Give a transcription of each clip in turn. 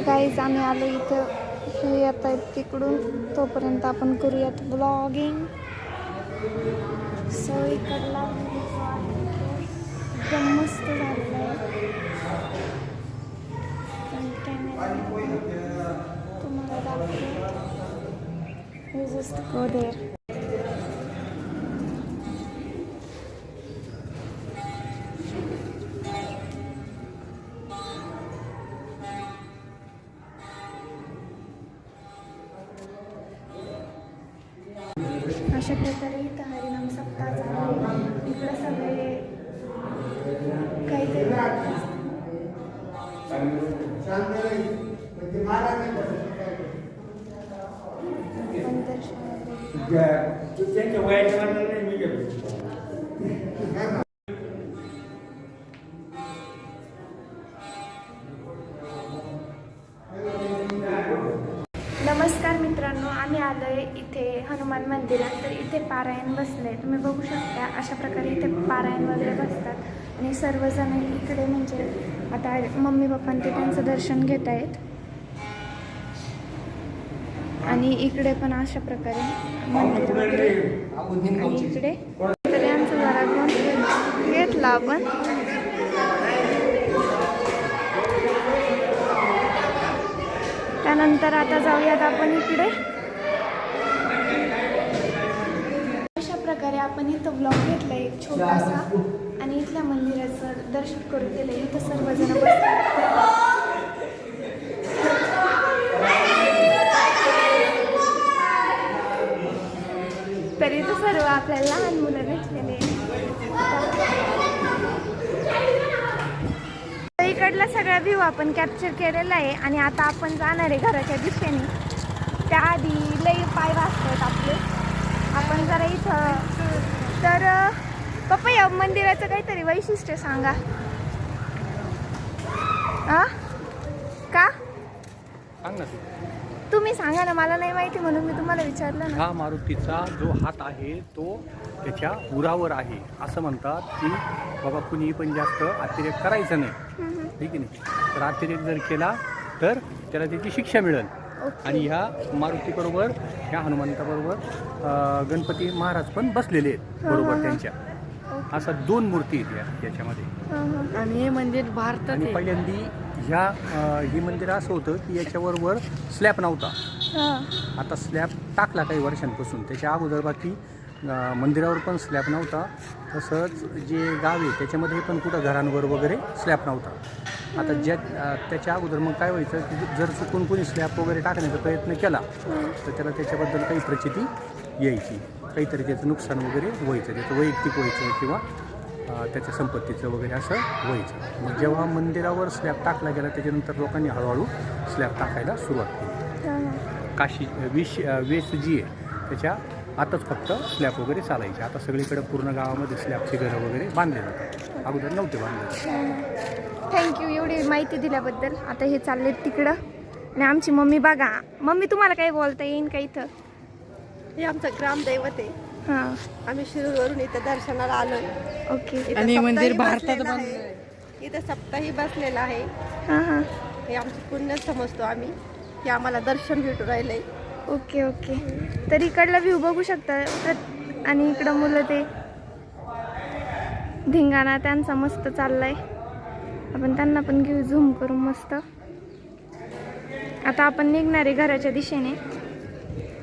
Guys आम्ही आलो इथं, हे येत आहेत तिकडून, तोपर्यंत आपण करूयात ब्लॉगिंग. सो इकडला एकदम मस्त झालेला आहे. कॅमेरा तुम्हाला दाखवतो. Just go there. अशा प्रकारे इथं हरिनाम सप्ताह झाला. इकडं सगळे काहीतरी नमस्कार मित्रांनो, आम्ही आलोय इथे हनुमान मंदिरात. तर इथे पारायण बसले, तुम्ही बघू शकता. अशा प्रकारे इथे पारायण वगैरे बसतात आणि सर्वजण इकडे म्हणजे आता मम्मी पप्पा ते त्यांचं दर्शन घेत आहेत. आणि इकडे पण अशा प्रकारे मंदिर वगैरे. आणि इकडे तर यांचं जरा कोण घेतला आपण. त्यानंतर आता जाऊयात आपण इकडे. अशा प्रकारे आपण इथं ब्लॉग घेतला एक छोटासा आणि इथल्या मंदिराचं दर्शन करून गेलं. इथं सर्वजण बसतात. तर इथं सर्व आपल्याला लहान मुलं भेटलेले. इकडला सगळा व्ह्यू आपण कॅप्चर केलेला आहे आणि आता आपण जाणार आहे घराच्या दिशेने. त्याआधी लई पाय वाजतात आपले. आपण जरा इथं तर पप्पा या मंदिराचं काहीतरी वैशिष्ट्य सांगा. का सांग ना तुम्ही सांगा ना, मला नाही माहिती म्हणून मी तुम्हाला विचारलं ना. हा मारुतीचा जो हात आहे तो त्याच्या उरावर आहे. असं म्हणतात की बाबा कुणी पण जास्त अतिरेक करायचा नाही, ठीक आहे नाही. तर अतिरेक जर केला तर त्याला त्याची शिक्षा मिळेल. आणि ह्या मारुतीबरोबर ह्या हनुमंताबरोबर गणपती महाराज पण बसलेले आहेत बरोबर त्यांच्या. असा 2 मूर्ती आहेत याच्यामध्ये. आणि हे मंदिर भारतात. आणि पहिल्यांदी ही मंदिर असं होतं की याच्यावर स्लॅब नव्हता. आता स्लॅब टाकला काही वर्षांपासून. त्याच्या अगोदर बाकी मंदिरावर पण स्लॅब नव्हता. तसंच जे गाव आहे त्याच्यामध्ये पण कुठं घरांवर वगैरे स्लॅब नव्हता. आता त्याच्या अगोदर मग काय व्हायचं की जर चुकून कोणी स्लॅब वगैरे टाकण्याचा प्रयत्न केला तर त्याला त्याच्याबद्दल काही प्रचिती यायची, काहीतरी त्याचं नुकसान वगैरे व्हायचं, त्याचं वैयक्तिक व्हायचं किंवा त्याच्या संपत्तीचं वगैरे असं व्हायचं. मग जेव्हा मंदिरावर स्लॅब टाकला गेला त्याच्यानंतर लोकांनी हळूहळू स्लॅब टाकायला सुरुवात केली. काशी वेस जी आहे त्याच्या आताच फक्त स्लॅब वगैरे चालायचे. आता सगळीकडे पूर्ण गावामध्ये स्लॅबची घरं वगैरे बांधले जातात. अगोदर नव्हते बांधले. थँक्यू एवढी माहिती दिल्याबद्दल. आता हे चालले तिकडं आणि आमची मम्मी बघा. मम्मी तुम्हाला काही बोलता येईन का इथं? हे आमचं ग्रामदैवत आहे. हां, आम्ही शिरूरवरून इथं दर्शनाला आलोय. ओके. आणि मंदिर भारतात आहे. इथं सप्ताही बसलेला आहे. हां हां, हे आमचं पुण्य समजतो आम्ही की आम्हाला दर्शन भेटू राहिलंय. Okay okay. तर इकडला व्ह्यू बघू शकता. आणि इकडं मुलं ते धिंगाणा त्यांचा मस्त चाललाय. आपण त्यांना पण घेऊ झूम करून मस्त. आता आपण निघणार आहे घराच्या दिशेने.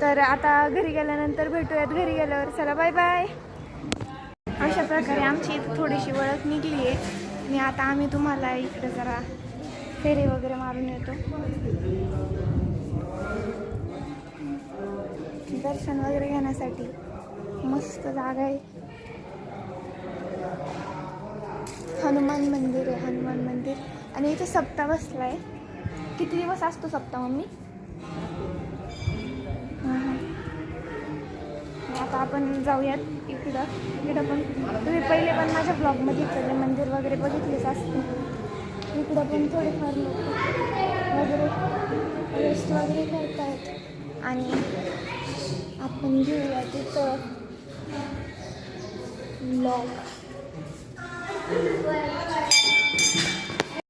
तर आता घरी गेल्यानंतर भेटूयात घरी गेल्यावर. चला बाय बाय. अशा प्रकारे आमची इथं थोडीशी ओळख निघली आहे आणि आता आम्ही तुम्हाला इकडे जरा फेरी वगैरे मारून येतो. दर्शन वगैरे घेण्यासाठी मस्त जागा आहे. हनुमान मंदिर आहे, हनुमान मंदिर. आणि इथे सप्ताह बसला आहे. किती दिवस असतो सप्ताह मम्मी? आता आपण जाऊयात इकडं. पण तुम्ही पहिले पण माझ्या ब्लॉगमध्ये इकडे मंदिर वगैरे बघितलेच असते. इकडं पण थोडेफार लोक वगैरे रेस्ट वगैरे करतायत. आणि आपण घेऊया तिथं ब्लॉग.